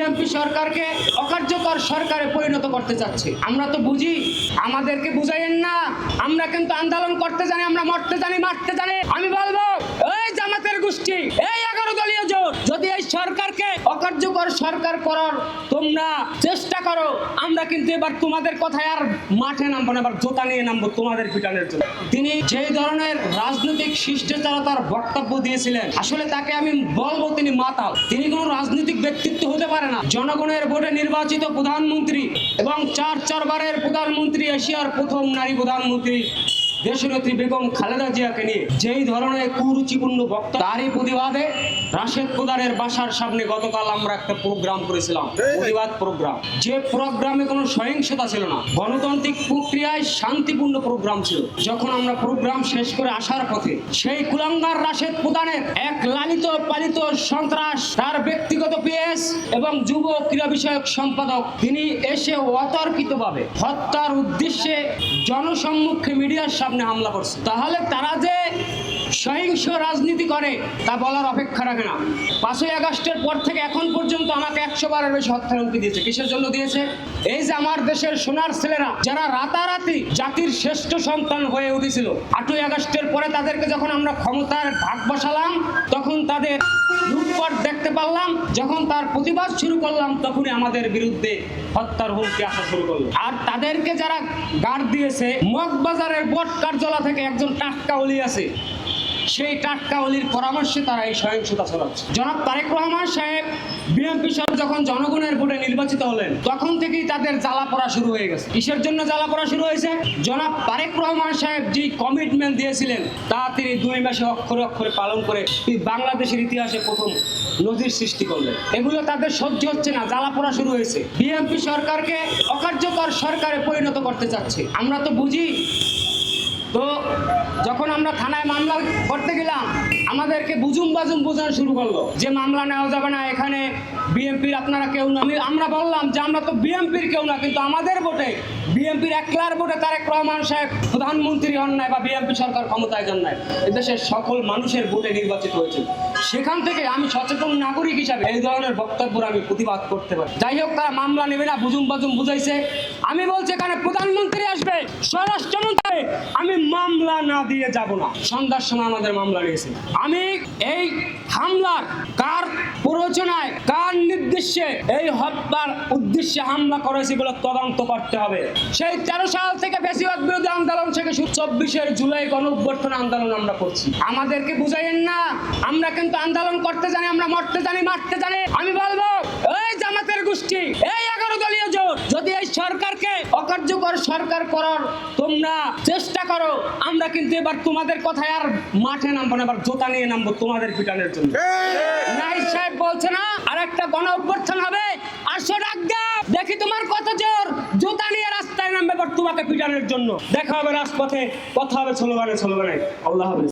BNP সরকারকে অকার্যকর সরকারে পরিণত করতে চাচ্ছে। আমরা তো বুঝি, আমাদেরকে বুঝাইয়েন না। আমরা কিন্তু আন্দোলন করতে জানি, আমরা মরতে জানি, মারতে জানি। আমি বলবো, এই জামাতের গোষ্ঠী, এই 11 দলীয় জোট যদি এই সরকারকে অকার্যকর সরকার করার তোমরা চেষ্টা করো, আমরা কিন্তু এবার তোমাদের কথায় আর মাঠে নামবো না, এবার জোতা নিয়ে নামবো তোমাদের পিটানের জন্য। তিনি যেই ধরনের রাজনৈতিক শিষ্টাচারতার বক্তব্য দিয়েছিলেন, আসলে তাকে আমি বলবো তিনি মাতাল। তিনি কোনো রাজনৈতিক ব্যক্তিত্ব হতে পারে না। জনগণের ভোটে নির্বাচিত প্রধানমন্ত্রী এবং 4 বারের প্রধানমন্ত্রী, এশিয়ার প্রথম নারী প্রধানমন্ত্রী দেশনেত্রী বেগম খালেদা জিয়াকে নিয়ে যেই ধরনের কুরুচিপূর্ণ বক্তব্য, তারই প্রতিবাদে রাশেদ প্রধানের বাসার সামনে গতকাল আমরা একটা প্রোগ্রাম করেছিলাম, প্রতিবাদ প্রোগ্রাম। যে প্রোগ্রামে কোনো সহিংসতা ছিল না, গণতান্ত্রিক প্রক্রিয়ায় শান্তিপূর্ণ প্রোগ্রাম ছিল। যখন আমরা প্রোগ্রাম শেষ করে আসার পথে সেই কুলাঙ্গার রাশেদ প্রধানের এক লালিত পালিত সন্ত্রাস, তার ব্যক্তিগত পিএস এবং যুব ক্রীড়া বিষয়ক সম্পাদক, তিনি এসে অতর্কিতভাবে হত্যার উদ্দেশ্যে জনসম্মুখে মিডিয়ার সামনে হামলা করছে। তাহলে তারা যে সহিংস রাজনীতি করে তা বলার অপেক্ষা রাখে না। 5ই আগস্টের পর থেকে এখন পর্যন্ত আমাকে 100 বারের বেশি হত্যার হুমকি দিয়েছে। কিসের জন্য দিয়েছে? এই যে আমার দেশের সোনার ছেলেরা যারা রাতারাতি জাতির শ্রেষ্ঠ সন্তান হয়ে উঠেছিল, 8ই আগস্টের পরে তাদেরকে যখন আমরা ক্ষমতার ভাগ বসালাম, তখন তাদের লুটপাট দেখতে পারলাম। যখন তার প্রতিবাদ শুরু করলাম, তখনই আমাদের বিরুদ্ধে হত্যার হুমকি আসা শুরু করলো। আর তাদেরকে যারা গার্ড দিয়েছে, মগবাজারের বট কার্যালয় থেকে একজন টাটকা ওলি আছে, সেই টাটকা অলির পরামর্শে তারা এই সহিংসতা চালাচ্ছে। জনাব তারেক রহমান সাহেব বিএনপি সাহেব যখন জনগণের ভোটে নির্বাচিত হলেন, তখন থেকেই তাদের জ্বালা পড়া শুরু হয়ে গেছে। কিসের জন্য জ্বালা পড়া শুরু হয়েছে? জনাব তারেক রহমান সাহেব যে কমিটমেন্ট দিয়েছিলেন, তা তিনি 2 মাসে অক্ষরে অক্ষরে পালন করে বাংলাদেশের ইতিহাসে প্রথম নজির সৃষ্টি করলেন। এগুলো তাদের সহ্য হচ্ছে না, জ্বালা পড়া শুরু হয়েছে। বিএনপি সরকারকে অকার্যকর সরকারে পরিণত করতে চাচ্ছে। আমরা তো বুঝি। তো যখন আমরা থানায় মামলা করতে গেলাম, আমাদেরকে বুঝুম বাজুম বোঝানো শুরু করলো যে মামলা নেওয়া যাবে না, এখানে বিএনপির আপনারা কেউ না। আমরা বললাম যে আমরা তো বিএনপির কেউ না, কিন্তু আমাদের ভোটে, বিএনপির একলার ভোটে তারেক রহমান সাহেব প্রধানমন্ত্রী হন নাই বা বিএনপি সরকার ক্ষমতায় যান নাই, এদেশের সকল মানুষের ভোটে নির্বাচিত হয়েছে। সেখান থেকে আমি সচেতন নাগরিক হিসাবে এই ধরনের বক্তব্যের আমি প্রতিবাদ করতে পারি। যাই হোক, তারা মামলা নেবে না, বুঝুম বাজুম বুঝাইছে। আমি বলছি এখানে প্রধানমন্ত্রী আসবে, স্বরাষ্ট্রমন্ত্রী, আমি মামলা না দিয়ে যাব না। সন্ধ্যার সময় আমাদের মামলা নিয়েছে। আমি এই হামলার কার প্ররোচনায়, কার নির্দেশে এই হত্যার উদ্দেশ্যে হামলা করেছে বলে তদন্ত করতে হবে। সেই 13 সাল থেকে ফ্যাসিবাদ বিরোধী আন্দোলন থেকে 24 জুলাই গণঅভ্যুত্থান আন্দোলন আমরা করছি। আমাদেরকে বুঝাইয়েন না। আমরা কিন্তু আন্দোলন করতে জানি, আমরা মরতে জানি, মারতে জানি। আমি বলবো, এই জামাতের গোষ্ঠী, এই 11 দলীয় জোট যদি এই সরকারকে অকার্যকর সরকার করার তোমরা চেষ্টা করো, আমরা কিন্তু এবার তোমাদের কথায় আর মাঠে নামবো না, এবার জোতা নিয়ে নামবো তোমাদের পিটানের জন্য। নাহিদ সাহেব বলছে না আর একটা গণঅভ্যুত্থান হবে, আসো ডাক দাও, দেখি তোমার কত জোর, জোতা নিয়ে রাস্তায় নামবে এবার তোমাকে পিটানের জন্য। দেখা হবে রাজপথে, কথা হবে স্লোগানে। আল্লাহ হাফেজ।